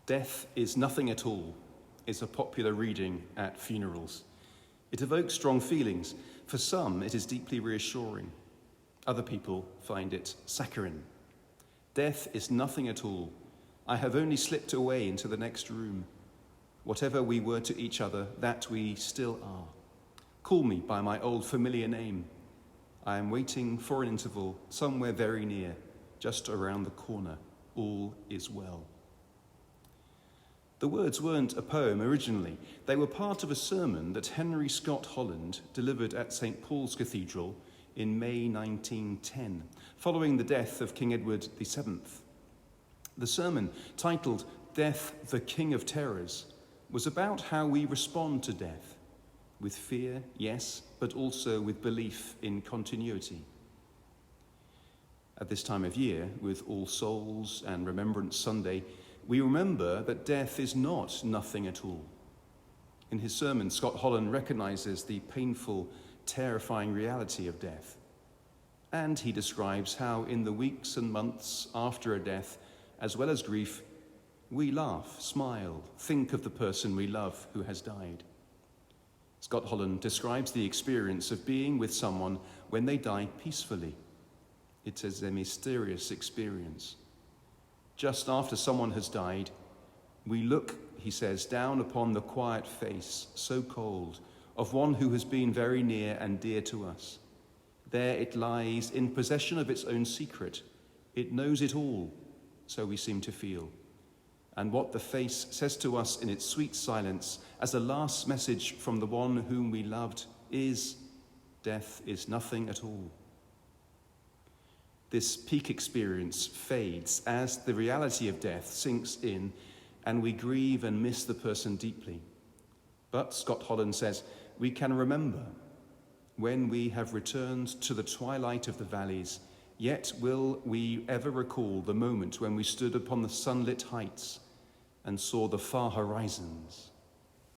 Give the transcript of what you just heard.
Death is nothing at all is a popular reading at funerals. It evokes strong feelings. For some, it is deeply reassuring. Other people find it saccharine. Death is nothing at all. I have only slipped away into the next room. Whatever we were to each other, that we still are. Call me by my old familiar name. I am waiting for an interval somewhere very near, just around the corner. All is well. The words weren't a poem originally. They were part of a sermon that Henry Scott Holland delivered at St. Paul's Cathedral in May 1910, following the death of King Edward VII. The sermon, titled Death, the King of Terrors, was about how we respond to death, with fear, yes, but also with belief in continuity. At this time of year, with All Souls and Remembrance Sunday, we remember that death is not nothing at all. In his sermon, Scott Holland recognizes the painful, terrifying reality of death. And he describes how in the weeks and months after a death, as well as grief, we laugh, smile, think of the person we love who has died. Scott Holland describes the experience of being with someone when they die peacefully. It is a mysterious experience. Just after someone has died, we look, he says, down upon the quiet face, so cold, of one who has been very near and dear to us. There it lies in possession of its own secret. It knows it all, so we seem to feel. And what the face says to us in its sweet silence as a last message from the one whom we loved is, death is nothing at all. This peak experience fades as the reality of death sinks in and we grieve and miss the person deeply. But, Scott Holland says, we can remember when we have returned to the twilight of the valleys, yet will we ever recall the moment when we stood upon the sunlit heights and saw the far horizons